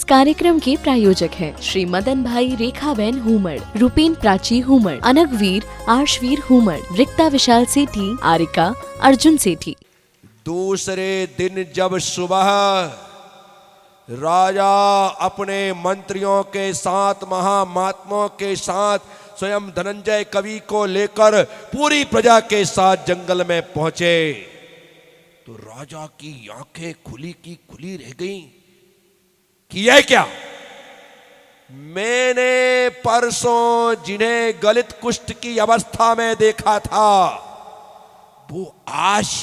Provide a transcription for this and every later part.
कार्यक्रम के प्रायोजक हैं श्री मदन भाई रेखाबेन हुमड़, रूपेन प्राची हुमड़, अनगवीर आर्शवीर हुमड़, रिक्ता विशाल सेठी, आरिका अर्जुन सेठी। दूसरे दिन जब सुबह राजा अपने मंत्रियों के साथ, महामात्माओं के साथ, स्वयं धनंजय कवि को लेकर पूरी प्रजा के साथ जंगल में पहुंचे तो राजा की आंखें खुली की खुली रह गईं कि यह क्या? मैंने परसों जिन्हें गलित कुष्ठ की अवस्था में देखा था वो आज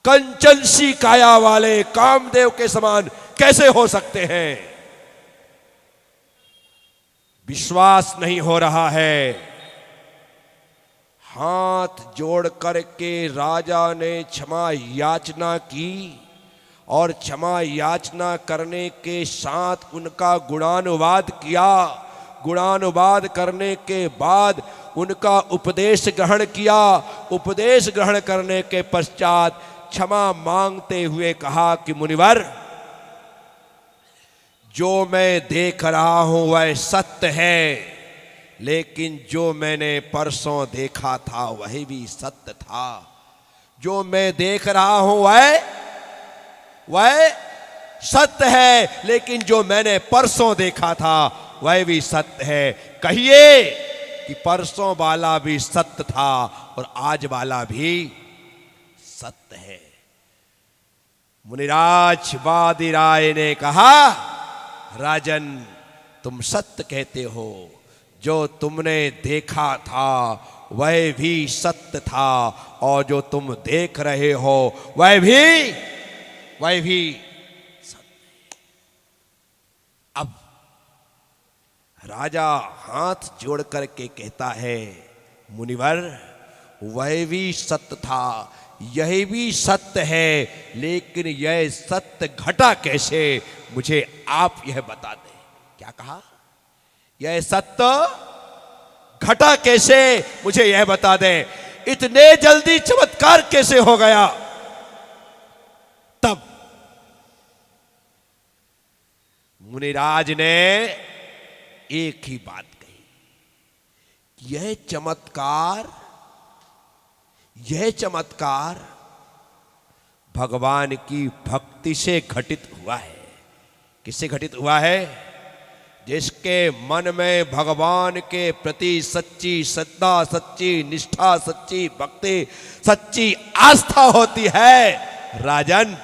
कंचन सी काया वाले कामदेव के समान कैसे हो सकते हैं? विश्वास नहीं हो रहा है। हाथ जोड़ करके राजा ने क्षमा याचना की और क्षमा याचना करने के साथ उनका गुणानुवाद किया। गुणानुवाद करने के बाद उनका उपदेश ग्रहण किया। उपदेश ग्रहण करने के पश्चात क्षमा मांगते हुए कहा कि मुनिवर, जो मैं देख रहा हूं वह सत्य है, लेकिन जो मैंने परसों देखा था वह भी सत्य था। जो मैं देख रहा हूं वह सत्य है, लेकिन जो मैंने परसों देखा था वह भी सत्य है। कहिए कि परसों वाला भी सत्य था और आज वाला भी सत्य है। मुनिराज वादिराय ने कहा, राजन तुम सत्य कहते हो, जो तुमने देखा था वह भी सत्य था और जो तुम देख रहे हो वह भी सत्य। अब राजा हाथ जोड़ करके कहता है, मुनिवर वह भी सत्य था, यह भी सत्य है, लेकिन यह सत्य घटा कैसे, मुझे आप यह बता दें। क्या कहा? यह सत्य घटा कैसे, मुझे यह बता दें। इतने जल्दी चमत्कार कैसे हो गया? तब मुनिराज ने एक ही बात कही, यह चमत्कार भगवान की भक्ति से घटित हुआ है। किससे घटित हुआ है? जिसके मन में भगवान के प्रति सच्ची श्रद्धा, सच्ची निष्ठा, सच्ची भक्ति, सच्ची आस्था होती है। राजन,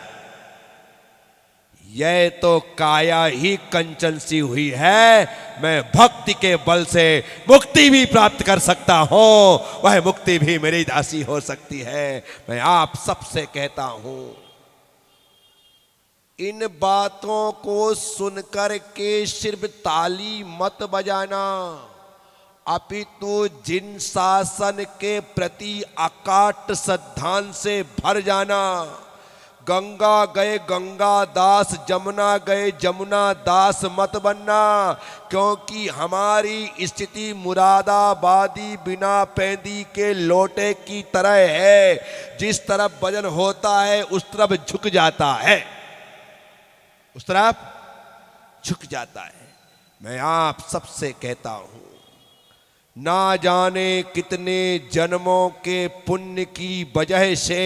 यह तो काया ही कंचन सी हुई है, मैं भक्ति के बल से मुक्ति भी प्राप्त कर सकता हूं, वह मुक्ति भी मेरी दासी हो सकती है। मैं आप सबसे कहता हूं, इन बातों को सुनकर के सिर्फ ताली मत बजाना, अपितु जिन शासन के प्रति अकाट श्रद्धान से भर जाना। गंगा गए गंगा दास, जमुना गए जमुना दास मत बनना, क्योंकि हमारी स्थिति मुरादाबादी बिना पैदी के लोटे की तरह है। जिस तरफ वजन होता है उस तरफ झुक जाता है, उस तरफ झुक जाता है। मैं आप सबसे कहता हूं, ना जाने कितने जन्मों के पुण्य की वजह से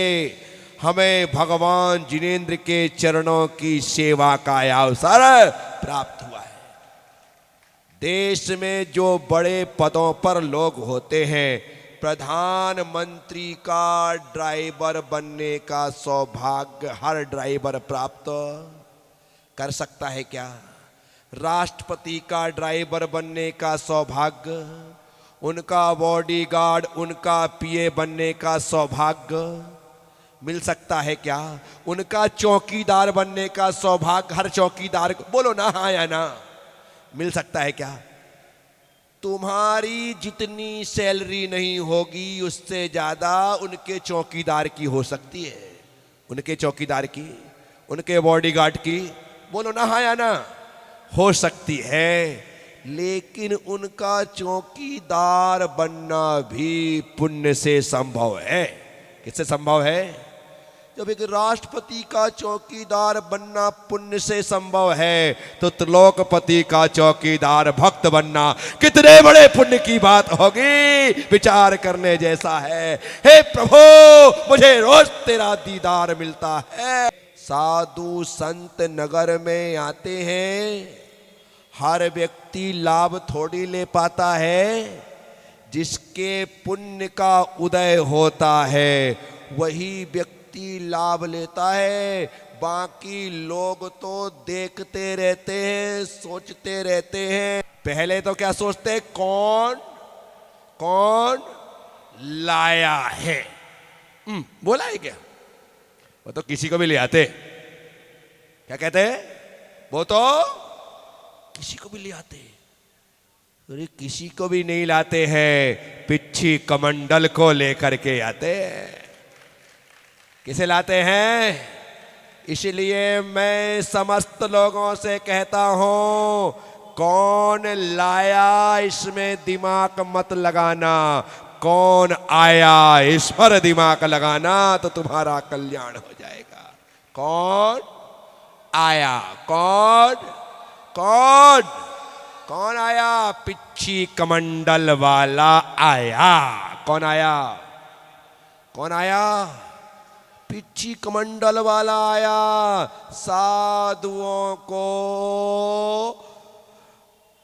हमें भगवान जिनेंद्र के चरणों की सेवा का अवसर प्राप्त हुआ है। देश में जो बड़े पदों पर लोग होते हैं, प्रधानमंत्री का ड्राइवर बनने का सौभाग्य हर ड्राइवर प्राप्त कर सकता है क्या? राष्ट्रपति का ड्राइवर बनने का सौभाग्य, उनका बॉडीगार्ड, उनका पीए बनने का सौभाग्य मिल सकता है क्या? उनका चौकीदार बनने का सौभाग्य हर चौकीदार को, बोलो ना हाँ या ना, मिल सकता है क्या? तुम्हारी जितनी सैलरी नहीं होगी उससे ज्यादा उनके चौकीदार की हो सकती है, उनके चौकीदार की, उनके बॉडीगार्ड की, बोलो ना हाँ या ना, हो सकती है। लेकिन उनका चौकीदार बनना भी पुण्य से संभव है। किससे संभव है? जब एक राष्ट्रपति का चौकीदार बनना पुण्य से संभव है, तो त्रिलोकपति का चौकीदार भक्त बनना कितने बड़े पुण्य की बात होगी, विचार करने जैसा है। हे प्रभु, मुझे रोज तेरा दीदार मिलता है। साधु संत नगर में आते हैं, हर व्यक्ति लाभ थोड़ी ले पाता है। जिसके पुण्य का उदय होता है वही व्यक्ति लाभ लेता है। बाकी लोग तो देखते रहते हैं, सोचते रहते हैं। पहले तो क्या सोचते हैं, कौन कौन लाया है। बोला है क्या, वो तो किसी को भी ले आते। क्या कहते हैं, वो तो किसी को भी ले आते। अरे किसी को भी नहीं लाते हैं, पिच्छी कमंडल को लेकर के आते हैं। किसे लाते हैं? इसलिए मैं समस्त लोगों से कहता हूं, कौन लाया इसमें दिमाग मत लगाना, कौन आया इस पर दिमाग लगाना तो तुम्हारा कल्याण हो जाएगा। कौन आया, कौन कौन कौन आया? पिच्छी कमंडल वाला आया। कौन आया, कौन आया? पिच्छी कमंडल वाला आया। साधुओं को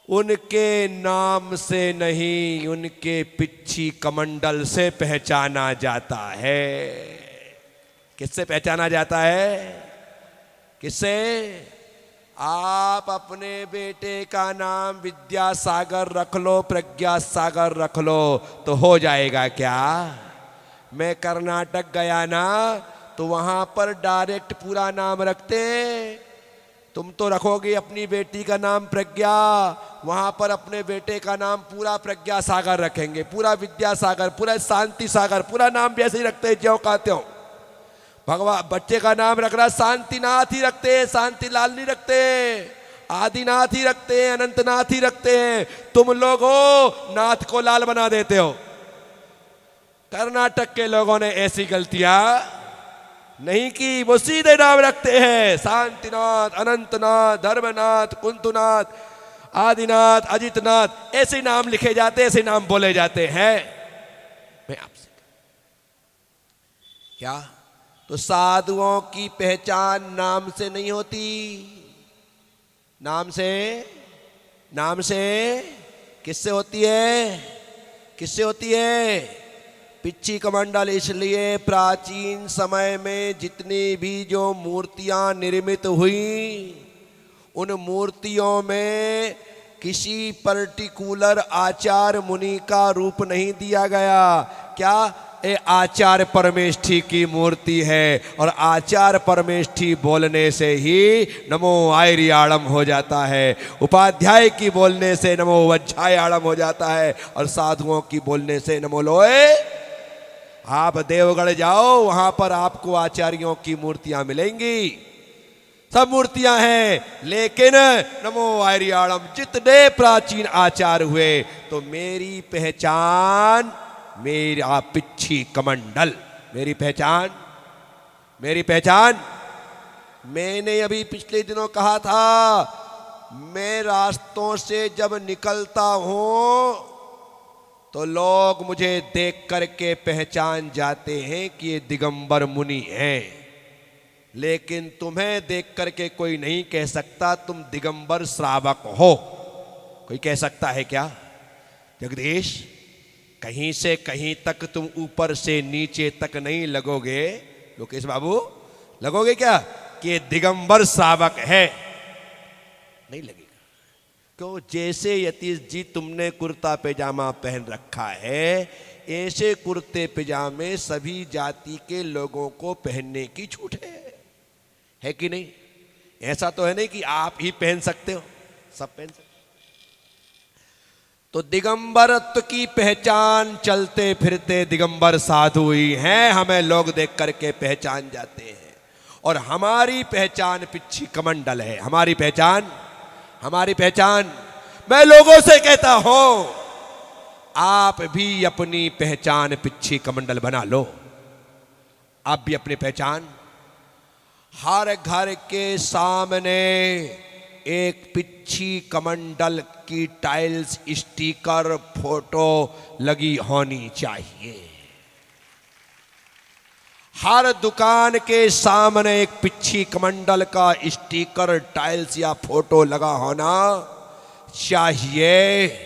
उनके नाम से नहीं, उनके पिच्छी कमंडल से पहचाना जाता है। किससे पहचाना जाता है? किससे? आप अपने बेटे का नाम विद्यासागर रख लो, प्रज्ञा सागर रख लो, तो हो जाएगा क्या? मैं कर्नाटक गया ना, तो वहां पर डायरेक्ट पूरा नाम रखते हैं। तुम तो रखोगे अपनी बेटी का नाम प्रज्ञा, वहां पर अपने बेटे का नाम पूरा प्रज्ञा सागर रखेंगे, पूरा विद्यासागर, पूरा शांति सागर, पूरा नाम भी ऐसे ही रखते हैं ज्यों का त्यों। भगवान बच्चे का नाम रख रहा शांतिनाथ ही रखते हैं, शांतिलाल नहीं रखते, आदिनाथ ही रखते हैं, अनंतनाथ ही रखते हैं। तुम लोग हो नाथ को लाल बना देते हो। कर्नाटक के लोगों ने ऐसी गलतियां नहीं की, वो सीधे नाम रखते हैं, शांतिनाथ, अनंतनाथ, धर्मनाथ, कुंतुनाथ, आदिनाथ, अजितनाथ, ऐसे नाम लिखे जाते, ऐसे नाम बोले जाते हैं। मैं आपसे क्या, तो साधुओं की पहचान नाम से नहीं होती। नाम से, नाम से किससे होती है? किससे होती है? पिच्छी कमंडल। इसलिए प्राचीन समय में जितनी भी जो मूर्तियां निर्मित हुई, उन मूर्तियों में किसी पर्टिकुलर आचार्य मुनि का रूप नहीं दिया गया। क्या? ये आचार्य परमेष्ठी की मूर्ति है, और आचार्य परमेष्ठी बोलने से ही नमो आयरियाणम हो जाता है, उपाध्याय की बोलने से नमो वज्जायाणम हो जाता है, और साधुओं की बोलने से नमो लोए। आप देवगढ़ जाओ, वहां पर आपको आचार्यों की मूर्तियां मिलेंगी, सब मूर्तियां हैं, लेकिन नमो आयरियाणम जितने प्राचीन आचार्य हुए, तो मेरी पहचान मेरा पिच्छी कमंडल, मेरी पहचान, मेरी पहचान। मैंने अभी पिछले दिनों कहा था, मैं रास्तों से जब निकलता हूं तो लोग मुझे देख करके पहचान जाते हैं कि ये दिगंबर मुनि हैं, लेकिन तुम्हें देख करके कोई नहीं कह सकता तुम दिगंबर श्रावक हो। कोई कह सकता है क्या? जगदीश, कहीं से कहीं तक तुम ऊपर से नीचे तक नहीं लगोगे, लोकेश बाबू लगोगे क्या कि दिगंबर श्रावक है? नहीं लगेगा। क्यों? जैसे यतीश जी तुमने कुर्ता पैजामा पहन रखा है, ऐसे कुर्ते पैजामे सभी जाति के लोगों को पहनने की छूट है कि नहीं? ऐसा तो है नहीं कि आप ही पहन सकते हो, सब पहन सकते। तो दिगंबरत्व की पहचान चलते फिरते दिगंबर साधु ही हैं, हमें लोग देख करके पहचान जाते हैं। और हमारी पहचान पिच्छी कमंडल है। हमारी पहचान, हमारी पहचान, मैं लोगों से कहता हूं, आप भी अपनी पहचान पिच्छी कमंडल बना लो। आप भी अपनी पहचान हर घर के सामने एक पिच्छी कमंडल की टाइल्स स्टिकर फोटो लगी होनी चाहिए। हर दुकान के सामने एक पिच्छी कमंडल का स्टिकर टाइल्स या फोटो लगा होना चाहिए।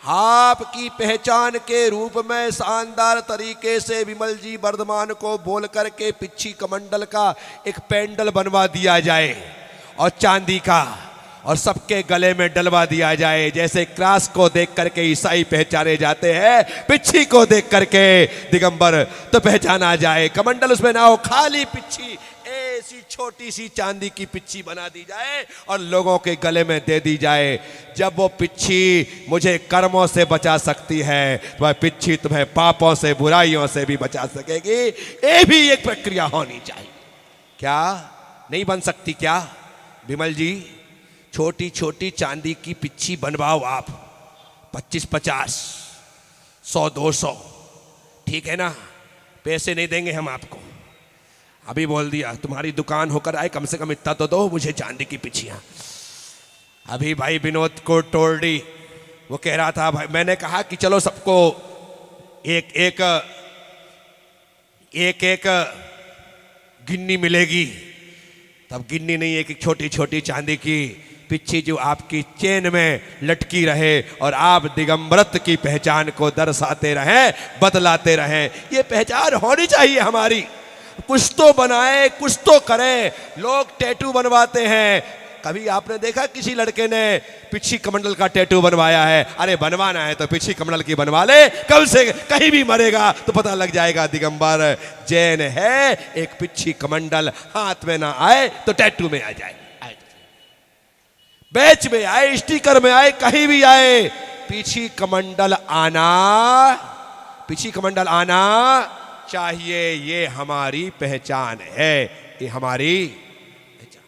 आपकी पहचान के रूप में शानदार तरीके से विमल जी वर्धमान को बोल करके पिच्छी कमंडल का एक पेंडल बनवा दिया जाए और चांदी का, और सबके गले में डलवा दिया जाए। जैसे क्रॉस को देख करके ईसाई पहचाने जाते हैं, पिच्छी को देख करके दिगंबर तो पहचाना जाए। कमंडल उसमें ना हो, खाली पिच्छी, ऐसी छोटी सी चांदी की पिच्छी बना दी जाए और लोगों के गले में दे दी जाए। जब वो पिच्छी मुझे कर्मों से बचा सकती है तो वह पिच्छी तुम्हें पापों से, बुराइयों से भी बचा सकेगी। ये भी एक प्रक्रिया होनी चाहिए। क्या नहीं बन सकती क्या विमल जी? छोटी छोटी चांदी की पिच्छी बनवाओ आप, 25-50, 100-200, ठीक है ना? पैसे नहीं देंगे हम आपको। अभी बोल दिया तुम्हारी दुकान होकर आए, कम से कम इतना तो दो मुझे चांदी की पिच्छियां। अभी भाई विनोद को टोल्डी वो कह रहा था, भाई मैंने कहा कि चलो सबको एक एक एक एक गिन्नी मिलेगी। तब गिन्नी नहीं, एक छोटी छोटी चांदी की पिच्छी जो आपकी चेन में लटकी रहे और आप दिगंबरत्व की पहचान को दर्शाते रहें, बतलाते रहें। ये पहचान होनी चाहिए हमारी। कुछ तो बनाए, कुछ तो करें। लोग टैटू बनवाते हैं। कभी आपने देखा किसी लड़के ने पिच्छी कमंडल का टैटू बनवाया है? अरे बनवाना है तो पिच्छी कमंडल की बनवा ले, कब से कहीं भी मरेगा तो पता लग जाएगा दिगंबर जैन है। एक पिच्छी कमंडल हाथ में ना आए तो टैटू में आ जाए, बैच में आए, स्टिकर में आए, कहीं भी आए, पिच्छी कमंडल आना चाहिए। ये हमारी पहचान है, ये हमारी पहचान।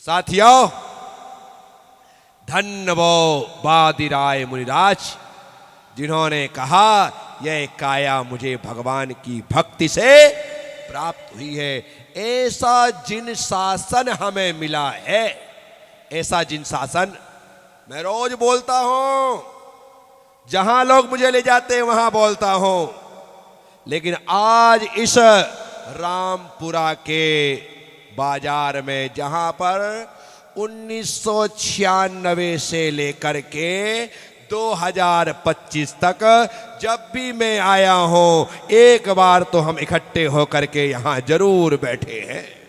साथियों, धन्य वो बादिराय मुनिराज जिन्होंने कहा यह काया मुझे भगवान की भक्ति से प्राप्त हुई है। ऐसा जिन शासन हमें मिला है, ऐसा जिन शासन मैं रोज बोलता हूं, जहां लोग मुझे ले जाते हैं वहां बोलता हूं। लेकिन आज इस रामपुरा के बाजार में, जहां पर 1996 से लेकर के 2025 तक जब भी मैं आया हूं, एक बार तो हम इकट्ठे होकर के यहां जरूर बैठे हैं।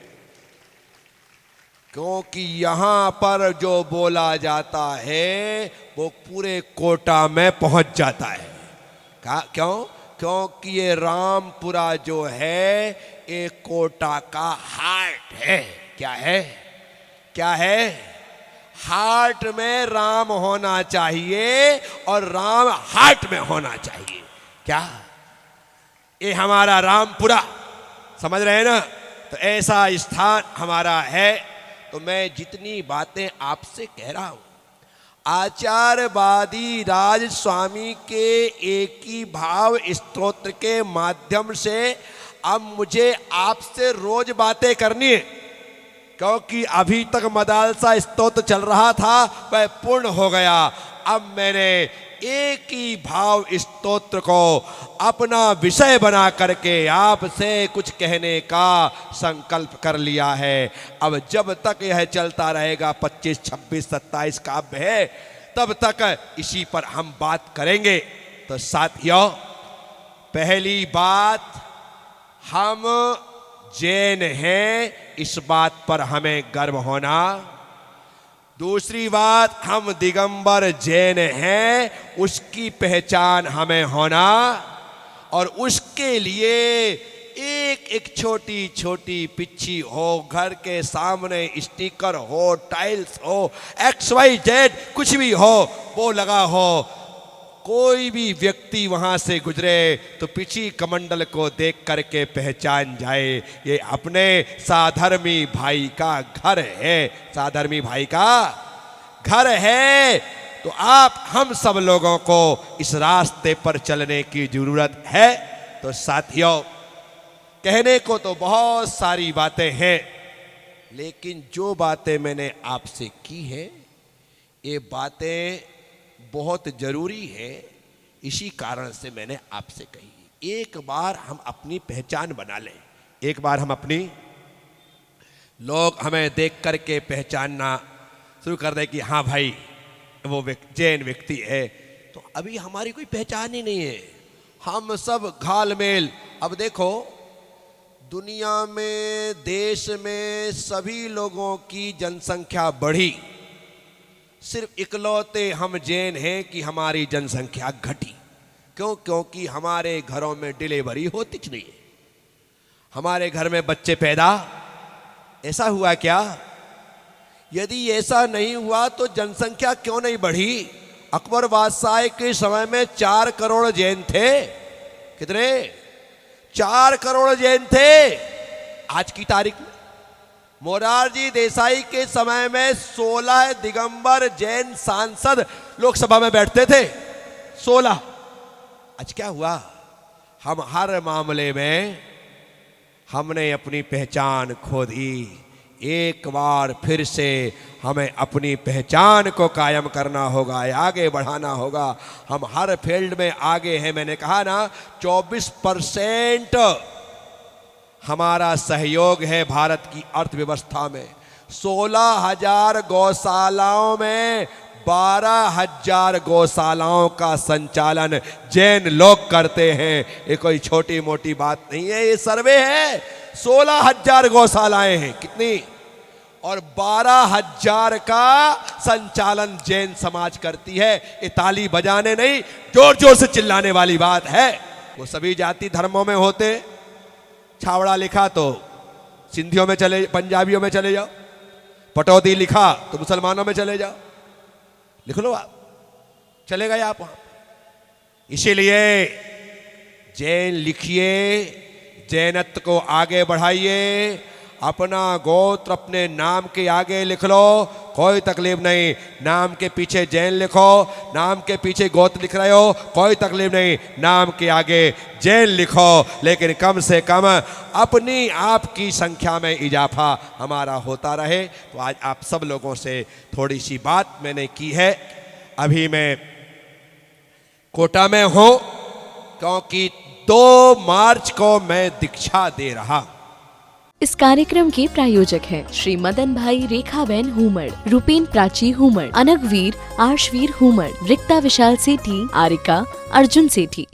क्योंकि यहां पर जो बोला जाता है वो पूरे कोटा में पहुंच जाता है। क्यों? क्योंकि ये रामपुरा जो है ये कोटा का हार्ट है। क्या है? क्या है? हार्ट में राम होना चाहिए और राम हार्ट में होना चाहिए। क्या? ये हमारा रामपुरा, समझ रहे हैं ना? तो ऐसा स्थान हमारा है। तो मैं जितनी बातें आपसे कह रहा हूं, आचार्यवादी राज स्वामी के एक ही भाव स्तोत्र के माध्यम से अब मुझे आपसे रोज बातें करनी है। क्योंकि अभी तक मदालसा स्तोत्र चल रहा था, वह पूर्ण हो गया। अब मैंने एक ही भाव स्तोत्र को अपना विषय बना करके आपसे कुछ कहने का संकल्प कर लिया है। अब जब तक यह चलता रहेगा, 25, 26, 27 काव्य है, तब तक इसी पर हम बात करेंगे। तो साथियों, पहली बात, हम जैन हैं, इस बात पर हमें गर्व होना। दूसरी बात, हम दिगंबर जैन हैं, उसकी पहचान हमें होना। और उसके लिए एक एक छोटी छोटी पिच्छी हो, घर के सामने स्टिकर हो, टाइल्स हो, XYZ कुछ भी हो, वो लगा हो। कोई भी व्यक्ति वहां से गुजरे तो पिच्छी कमंडल को देख करके पहचान जाए ये अपने साधर्मी भाई का घर है। साधर्मी भाई का घर है। तो आप हम सब लोगों को इस रास्ते पर चलने की जरूरत है। तो साथियों, कहने को तो बहुत सारी बातें हैं, लेकिन जो बातें मैंने आपसे की हैं, ये बातें बहुत जरूरी है। इसी कारण से मैंने आपसे कही, एक बार हम अपनी पहचान बना लें, एक बार हम अपनी, लोग हमें देख करके पहचानना शुरू कर दे कि हाँ भाई वो जैन व्यक्ति है, तो अभी हमारी कोई पहचान ही नहीं है, हम सब घालमेल। अब देखो, दुनिया में, देश में सभी लोगों की जनसंख्या बढ़ी, सिर्फ इकलौते हम जैन हैं कि हमारी जनसंख्या घटी। क्यों? क्योंकि हमारे घरों में डिलीवरी होती नहीं है, हमारे घर में बच्चे पैदा, ऐसा हुआ क्या? यदि ऐसा नहीं हुआ तो जनसंख्या क्यों नहीं बढ़ी? अकबर बादशाह के समय में 4 करोड़ जैन थे। कितने? 4 करोड़ जैन थे। आज की तारीख में मोरारजी देसाई के समय में 16 दिगंबर जैन सांसद लोकसभा में बैठते थे, 16। आज क्या हुआ? हम हर मामले में हमने अपनी पहचान खो दी। एक बार फिर से हमें अपनी पहचान को कायम करना होगा, आगे बढ़ाना होगा। हम हर फील्ड में आगे हैं। मैंने कहा ना, 24% हमारा सहयोग है भारत की अर्थव्यवस्था में। 16,000 गौशालाओं में 12,000 गौशालाओं का संचालन जैन लोग करते हैं। ये कोई छोटी मोटी बात नहीं है, ये सर्वे है। 16,000 गौशालाएं हैं, कितनी? और 12,000 का संचालन जैन समाज करती है। ये ताली बजाने नहीं, जोर जोर से चिल्लाने वाली बात है। वो सभी जाति धर्मों में होते। छावड़ा लिखा तो सिंधियों में चले, पंजाबियों में चले जाओ। पटौदी लिखा तो मुसलमानों में चले जाओ। लिख लो आप, चले गए आप वहां। इसीलिए जैन लिखिए, जैनत्व को आगे बढ़ाइए। अपना गोत्र अपने नाम के आगे लिख लो, कोई तकलीफ नहीं। नाम के पीछे जैन लिखो, नाम के पीछे गोत्र लिख रहे हो, कोई तकलीफ नहीं। नाम के आगे जैन लिखो, लेकिन कम से कम अपनी आपकी संख्या में इजाफा हमारा होता रहे। तो आज आप सब लोगों से थोड़ी सी बात मैंने की है। अभी मैं कोटा में हूं, क्योंकि 2 मार्च को मैं दीक्षा दे रहा। इस कार्यक्रम के प्रायोजक हैं श्री मदन भाई रेखाबेन हुमड़, रूपेन प्राची हुमड़, अनगवीर आर्शवीर हुमड़, रिक्ता विशाल सेठी, आरिका अर्जुन सेठी।